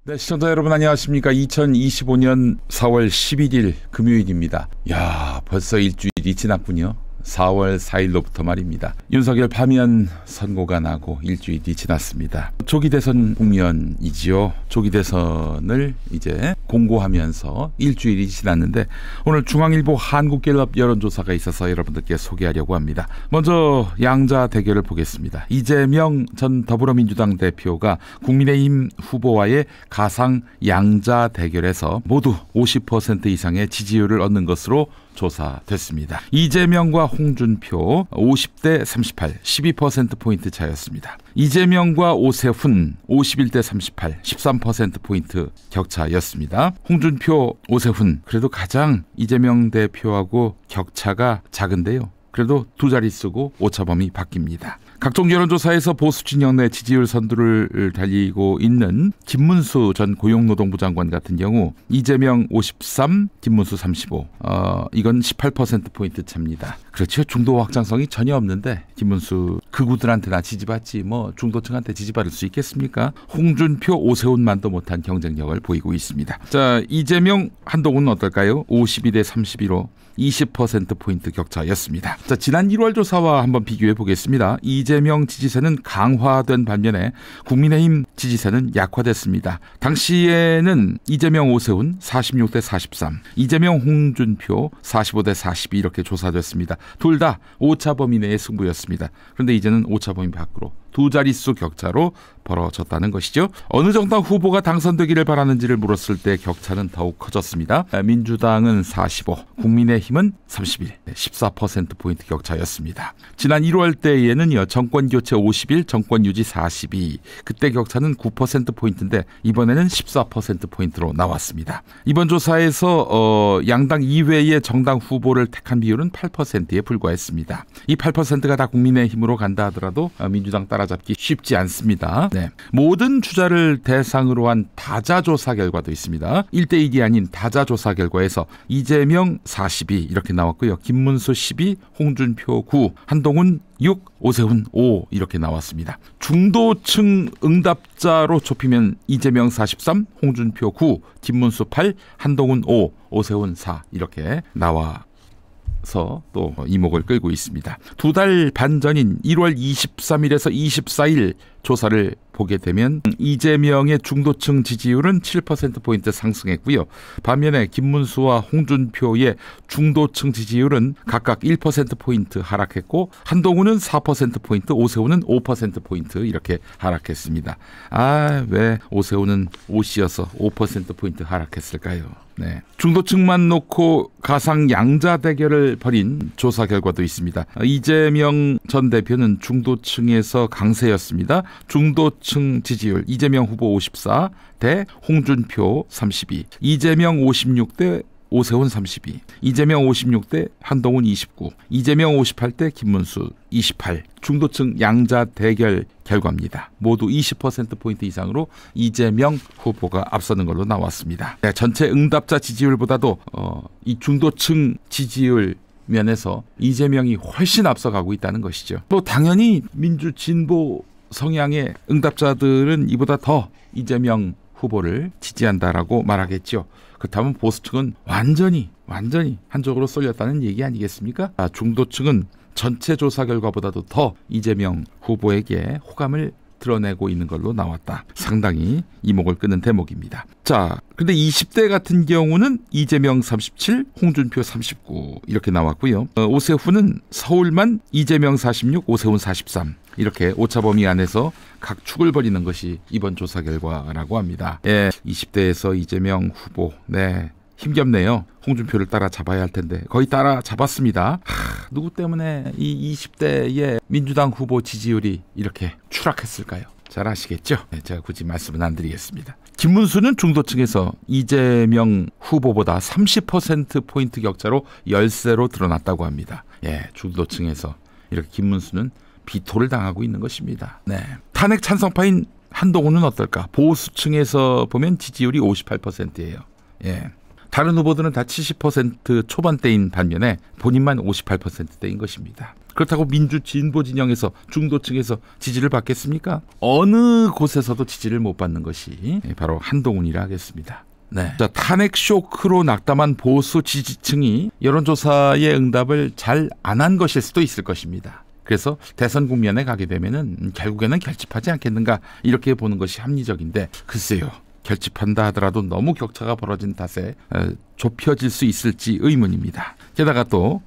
네, 시청자 여러분 안녕하십니까. 2025년 4월 11일 금요일입니다. 야, 벌써 일주일이 지났군요. 4월 4일로부터 말입니다. 윤석열 파면 선고가 나고 일주일이 지났습니다. 조기 대선 국면이지요. 조기 대선을 이제 공고하면서 일주일이 지났는데 오늘 중앙일보 한국갤럽 여론조사가 있어서 여러분들께 소개하려고 합니다. 먼저 양자 대결을 보겠습니다. 이재명 전 더불어민주당 대표가 국민의힘 후보와의 가상 양자 대결에서 모두 50% 이상의 지지율을 얻는 것으로 조사됐습니다. 이재명과 홍준표 50대 38, 12%포인트 차였습니다. 이재명과 오세훈 51대 38, 13%포인트 격차였습니다. 홍준표, 오세훈 그래도 가장 이재명 대표하고 격차가 작은데요. 그래도 두 자릿수고 오차범위 바뀝니다. 각종 여론조사에서 보수 진영 내 지지율 선두를 달리고 있는 김문수 전 고용노동부 장관 같은 경우 이재명 53, 김문수 35. 이건 18%포인트 차입니다. 그렇죠. 중도 확장성이 전혀 없는데 김문수 극우들한테나 지지받지 뭐 중도층한테 지지받을 수 있겠습니까? 홍준표, 오세훈만도 못한 경쟁력을 보이고 있습니다. 자, 이재명, 한동훈은 어떨까요? 52대 31로 20%포인트 격차였습니다. 자, 지난 1월 조사와 한번 비교해 보겠습니다. 이재명 지지세는 강화된 반면에 국민의힘 지지세는 약화됐습니다. 당시에는 이재명, 오세훈 46대 43, 이재명, 홍준표 45대 42 이렇게 조사됐습니다. 둘 다 오차범위 내의 승부였습니다. 그런데 이제는 오차범위 밖으로 두 자릿수 격차로 벌어졌다는 것이죠. 어느 정당 후보가 당선되기를 바라는지를 물었을 때 격차는 더욱 커졌습니다. 민주당은 45, 국민의힘은 31, 14%포인트 격차였습니다. 지난 1월 때에는요, 정권교체 50일, 정권유지 42, 그때 격차는 9%포인트인데 이번에는 14%포인트로 나왔습니다. 이번 조사에서 양당 이외의 정당 후보를 택한 비율은 8%에 불과했습니다. 이 8%가 다 국민의힘으로 간다 하더라도 민주당 따라잡기 쉽지 않습니다. 네. 모든 주자를 대상으로 한 다자조사 결과도 있습니다. 1대1이 아닌 다자조사 결과에서 이재명 42 이렇게 나왔고요. 김문수 12, 홍준표 9, 한동훈 6, 오세훈 5 이렇게 나왔습니다. 중도층 응답자로 좁히면 이재명 43, 홍준표 9, 김문수 8, 한동훈 5, 오세훈 4 이렇게 나와 또 이목을 끌고 있습니다. 두 달 반 전인 1월 23일에서 24일 조사를 보게 되면 이재명의 중도층 지지율은 7%포인트 상승했고요. 반면에 김문수와 홍준표의 중도층 지지율은 각각 1%포인트 하락했고 한동훈은 4%포인트, 오세훈은 5%포인트 이렇게 하락했습니다. 왜 오세훈은 오씨여서 5%포인트 하락했을까요? 네. 중도층만 놓고 가상 양자 대결을 벌인 조사 결과도 있습니다. 이재명 전 대표는 중도층에서 강세였습니다. 중도층 지지율 이재명 후보 54 대 홍준표 32, 이재명 56대 오세훈 32, 이재명 56대 한동훈 29, 이재명 58대 김문수 28. 중도층 양자 대결 결과입니다. 모두 20%포인트 이상으로 이재명 후보가 앞서는 걸로 나왔습니다. 네, 전체 응답자 지지율보다도 이 중도층 지지율 면에서 이재명이 훨씬 앞서가고 있다는 것이죠. 또 당연히 민주진보 성향의 응답자들은 이보다 더 이재명 후보를 지지한다라고 말하겠죠. 그렇다면 보수층은 완전히 한쪽으로 쏠렸다는 얘기 아니겠습니까? 중도층은 전체 조사 결과보다도 더 이재명 후보에게 호감을 드러내고 있는 걸로 나왔다. 상당히 이목을 끄는 대목입니다. 자, 근데 20대 같은 경우는 이재명 37, 홍준표 39 이렇게 나왔고요. 오세훈은 서울만 이재명 46, 오세훈 43 이렇게 오차범위 안에서 각 축을 벌이는 것이 이번 조사 결과라고 합니다. 20대에서 이재명 후보, 힘겹네요. 홍준표를 따라잡아야 할 텐데 거의 따라잡았습니다. 누구 때문에 이 20대의 민주당 후보 지지율이 이렇게 추락했을까요? 잘 아시겠죠? 제가 굳이 말씀은 안 드리겠습니다. 김문수는 중도층에서 이재명 후보보다 30%포인트 격차로 열세로 드러났다고 합니다. 중도층에서 이렇게 김문수는 비토를 당하고 있는 것입니다. 탄핵 찬성파인 한동훈은 어떨까? 보수층에서 보면 지지율이 58%예요. 다른 후보들은 다 70% 초반대인 반면에 본인만 58%대인 것입니다. 그렇다고 민주 진보 진영에서 중도층에서 지지를 받겠습니까? 어느 곳에서도 지지를 못 받는 것이 바로 한동훈이라 하겠습니다. 네. 자, 탄핵 쇼크로 낙담한 보수 지지층이 여론조사의 응답을 잘 안 한 것일 수도 있을 것입니다. 그래서 대선 국면에 가게 되면은 결국에는 결집하지 않겠는가 이렇게 보는 것이 합리적인데 글쎄요. 결집한다 하더라도 너무 격차가 벌어진 탓에 좁혀질 수 있을지 의문입니다. 게다가 또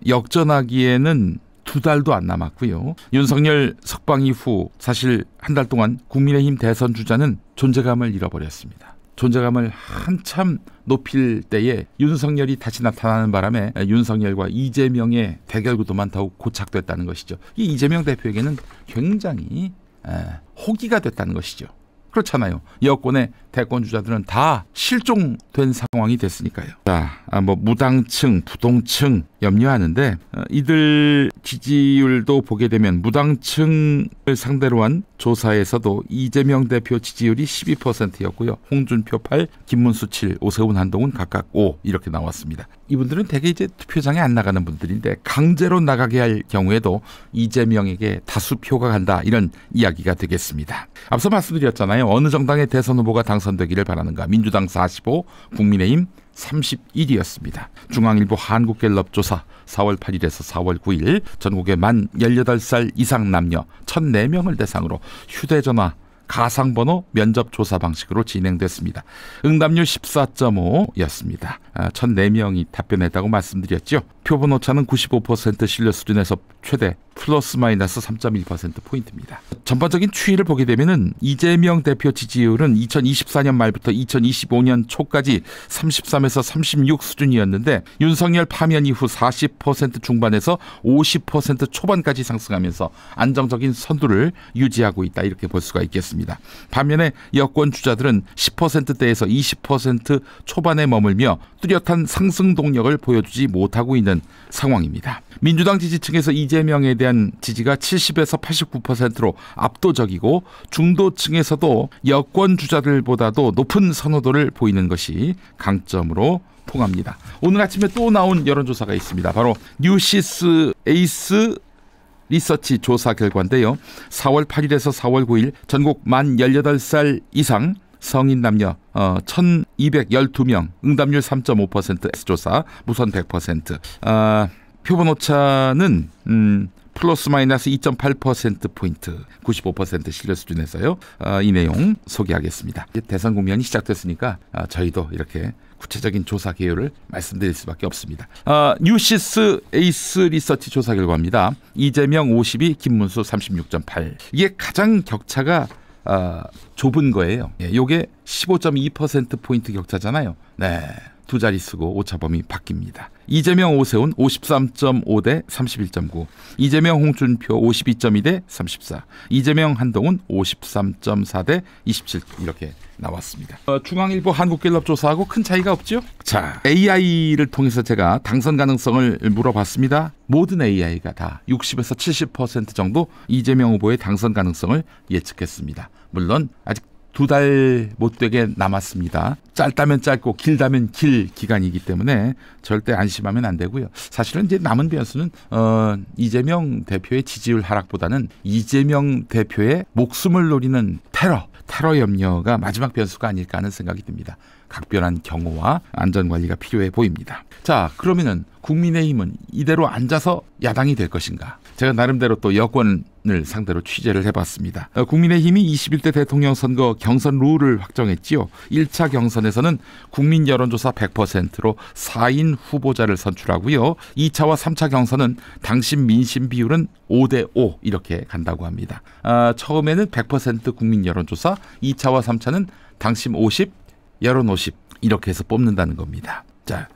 역전하기에는 2달도 안 남았고요. 윤석열 석방 이후 사실 한 달 동안 국민의힘 대선 주자는 존재감을 잃어버렸습니다. 존재감을 한참 높일 때에 윤석열이 다시 나타나는 바람에 윤석열과 이재명의 대결 구도만 더욱 고착됐다는 것이죠. 이 이재명 대표에게는 굉장히 호기가 됐다는 것이죠. 그렇잖아요. 여권의 대권 주자들은 다 실종된 상황이 됐으니까요. 자, 무당층, 부동층 염려하는데 이들 지지율도 보게 되면 무당층을 상대로 한 조사에서도 이재명 대표 지지율이 12%였고요. 홍준표 8, 김문수 7, 오세훈 한동훈 각각 5 이렇게 나왔습니다. 이분들은 대개 이제 투표장에 안 나가는 분들인데 강제로 나가게 할 경우에도 이재명에게 다수 표가 간다 이런 이야기가 되겠습니다. 앞서 말씀드렸잖아요. 어느 정당의 대선 후보가 당선되기를 바라는가. 민주당 45, 국민의힘 31이었습니다. 중앙일보 한국갤럽 조사 4월 8일에서 4월 9일 전국의 만 18살 이상 남녀 1,004명을 대상으로 휴대전화 가상번호 면접 조사 방식으로 진행됐습니다. 응답률 14.5였습니다. 1,004명이 답변했다고 말씀드렸죠. 표본 오차는 95% 신뢰 수준에서 최대 플러스 마이너스 3.1%포인트입니다. 전반적인 추이를 보게 되면 이재명 대표 지지율은 2024년 말부터 2025년 초까지 33에서 36 수준이었는데 윤석열 파면 이후 40% 중반에서 50% 초반까지 상승하면서 안정적인 선두를 유지하고 있다 이렇게 볼 수가 있겠습니다. 반면에 여권 주자들은 10%대에서 20% 초반에 머물며 뚜렷한 상승 동력을 보여주지 못하고 있는 상황입니다. 민주당 지지층에서 이재명에 대한 지지가 70에서 89%로 압도적이고 중도층에서도 여권 주자들보다도 높은 선호도를 보이는 것이 강점으로 통합니다. 오늘 아침에 또 나온 여론조사가 있습니다. 바로 뉴시스 에이스 리서치 조사 결과인데요. 4월 8일에서 4월 9일 전국 만 18살 이상 성인 남녀 1,212명 응답률 3.5% S조사 무선 100% 표본 오차는 플러스 마이너스 2.8%포인트 95% 신뢰 수준에서요. 이 내용 소개하겠습니다. 대선 국면이 시작됐으니까 저희도 이렇게 구체적인 조사 개요를 말씀드릴 수밖에 없습니다. 뉴시스 에이스 리서치 조사 결과입니다. 이재명 52, 김문수 36.8. 이게 가장 격차가 좁은 거예요. 이게 15.2%포인트 격차잖아요. 네. 두 자릿수고 오차범위 바뀝니다. 이재명 오세훈 53.5 대 31.9, 이재명 홍준표 52.2 대 34, 이재명 한동훈 53.4 대 27 이렇게 나왔습니다. 중앙일보 한국갤럽 조사하고 큰 차이가 없죠? 자, AI를 통해서 제가 당선 가능성을 물어봤습니다. 모든 AI가 다 60에서 70% 정도 이재명 후보의 당선 가능성을 예측했습니다. 물론 아직 2달 못되게 남았습니다. 짧다면 짧고 길다면 길 기간이기 때문에 절대 안심하면 안 되고요. 사실은 이제 남은 변수는 이재명 대표의 지지율 하락보다는 이재명 대표의 목숨을 노리는 테러 염려가 마지막 변수가 아닐까 하는 생각이 듭니다. 각별한 경호와 안전관리가 필요해 보입니다. 자, 그러면은 국민의힘은 이대로 앉아서 야당이 될 것인가? 제가 나름대로 또 여권을 상대로 취재를 해봤습니다. 국민의힘이 21대 대통령 선거 경선 룰을 확정했지요. 1차 경선에서는 국민 여론조사 100%로 4인 후보자를 선출하고요. 2차와 3차 경선은 당심 민심 비율은 5대5 이렇게 간다고 합니다. 처음에는 100% 국민 여론조사, 2차와 3차는 당심 50, 여론 50 이렇게 해서 뽑는다는 겁니다. 자,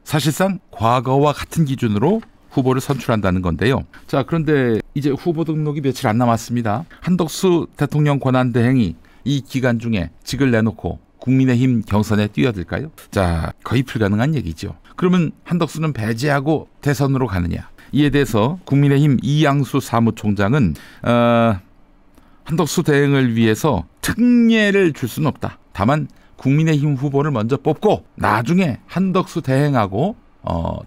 사실상 과거와 같은 기준으로 후보를 선출한다는 건데요. 자, 그런데 이제 후보 등록이 며칠 안 남았습니다. 한덕수 대통령 권한대행이 이 기간 중에 직을 내놓고 국민의힘 경선에 뛰어들까요? 자, 거의 불가능한 얘기죠. 그러면 한덕수는 배제하고 대선으로 가느냐? 이에 대해서 국민의힘 이양수 사무총장은 한덕수 대행을 위해서 특례를 줄 수는 없다. 다만 국민의힘 후보를 먼저 뽑고 나중에 한덕수 대행하고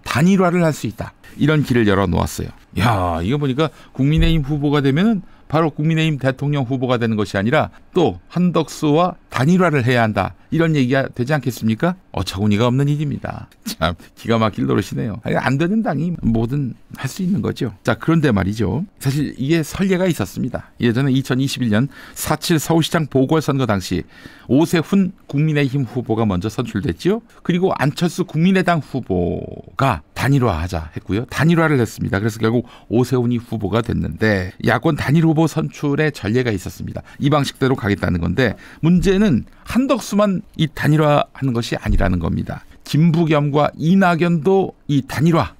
단일화를 할 수 있다. 이런 길을 열어놓았어요. 야, 이거 보니까 국민의힘 후보가 되면은 바로 국민의힘 대통령 후보가 되는 것이 아니라 또 한덕수와 단일화를 해야 한다. 이런 얘기가 되지 않겠습니까? 어처구니가 없는 일입니다. 참 기가 막힐 노릇이네요. 안 되는 당이 뭐든 할 수 있는 거죠. 자, 그런데 말이죠. 사실 이게 선례가 있었습니다. 예전에 2021년 4.7 서울시장 보궐선거 당시 오세훈 국민의힘 후보가 먼저 선출됐죠. 그리고 안철수 국민의당 후보가 단일화하자 했고요. 단일화를 했습니다. 그래서 결국 오세훈이 후보가 됐는데 야권 단일 후보 선출의 전례가 있었습니다. 이 방식대로 가겠다는 건데 문제는 한덕수만 이 단일화하는 것이 아니라는 겁니다. 김부겸과 이낙연도 이 단일화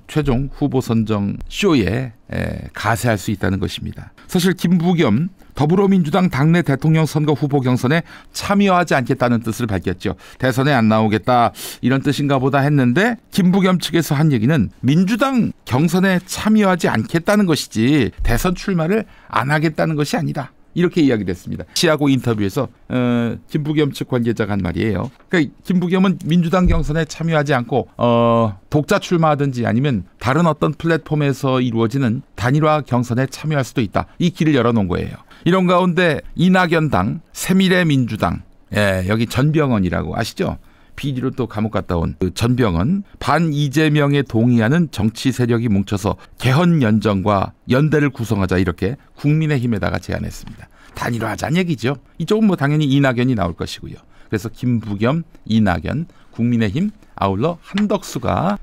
최종 후보 선정 쇼에 가세할 수 있다는 것입니다. 사실 김부겸 더불어민주당 당내 대통령 선거 후보 경선에 참여하지 않겠다는 뜻을 밝혔죠. 대선에 안 나오겠다 이런 뜻인가 보다 했는데 김부겸 측에서 한 얘기는 민주당 경선에 참여하지 않겠다는 것이지 대선 출마를 안 하겠다는 것이 아니다. 이렇게 이야기를 했습니다. 시하고 인터뷰에서 김부겸 측 관계자가 한 말이에요. 그러니까 김부겸은 민주당 경선에 참여하지 않고 독자 출마하든지 아니면 다른 어떤 플랫폼에서 이루어지는 단일화 경선에 참여할 수도 있다. 이 길을 열어놓은 거예요. 이런 가운데 이낙연당, 새미래민주당, 여기 전병헌이라고 아시죠? PD로 또 감옥 갔다 온 그 전병헌, 반 이재명에 동의하는 정치 세력이 뭉쳐서 개헌연정과 연대를 구성하자 이렇게 국민의힘에다가 제안했습니다. 단일화하자는 얘기죠. 이쪽은 뭐 당연히 이낙연이 나올 것이고요. 그래서 김부겸, 이낙연, 국민의힘, 아울러 한덕수가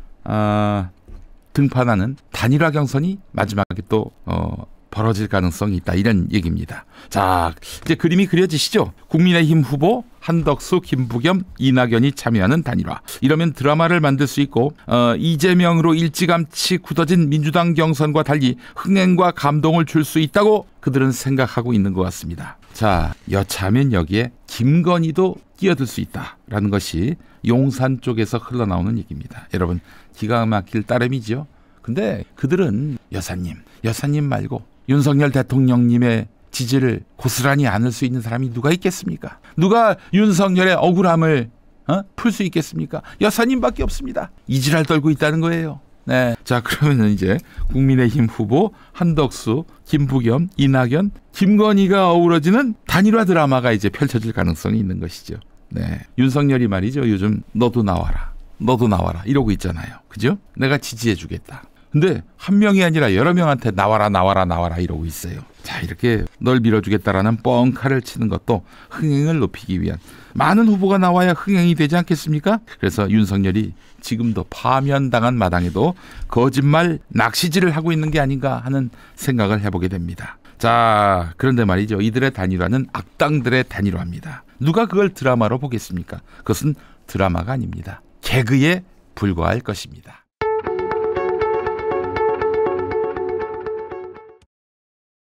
등판하는 단일화 경선이 마지막에 또 벌어질 가능성이 있다. 이런 얘기입니다. 자, 이제 그림이 그려지시죠? 국민의힘 후보 한덕수, 김부겸, 이낙연이 참여하는 단일화. 이러면 드라마를 만들 수 있고 이재명으로 일찌감치 굳어진 민주당 경선과 달리 흥행과 감동을 줄 수 있다고 그들은 생각하고 있는 것 같습니다. 자, 여차하면 여기에 김건희도 끼어들 수 있다라는 것이 용산 쪽에서 흘러나오는 얘기입니다. 여러분, 기가 막힐 따름이죠. 근데 그들은 여사님 말고 윤석열 대통령님의 지지를 고스란히 안을 수 있는 사람이 누가 있겠습니까? 누가 윤석열의 억울함을 풀 수 있겠습니까? 여사님밖에 없습니다. 이지랄 떨고 있다는 거예요. 네. 자, 그러면 이제 국민의힘 후보 한덕수, 김부겸, 이낙연, 김건희가 어우러지는 단일화 드라마가 이제 펼쳐질 가능성이 있는 것이죠. 네. 윤석열이 말이죠. 요즘 너도 나와라 이러고 있잖아요. 그죠? 내가 지지해 주겠다. 근데 한 명이 아니라 여러 명한테 나와라 이러고 있어요. 자, 이렇게 널 밀어주겠다라는 뻥카를 치는 것도 흥행을 높이기 위한 많은 후보가 나와야 흥행이 되지 않겠습니까? 그래서 윤석열이 지금도 파면당한 마당에도 거짓말 낚시질을 하고 있는 게 아닌가 하는 생각을 해보게 됩니다. 자, 그런데 말이죠. 이들의 단일화는 악당들의 단일화입니다. 누가 그걸 드라마로 보겠습니까? 그것은 드라마가 아닙니다. 개그에 불과할 것입니다.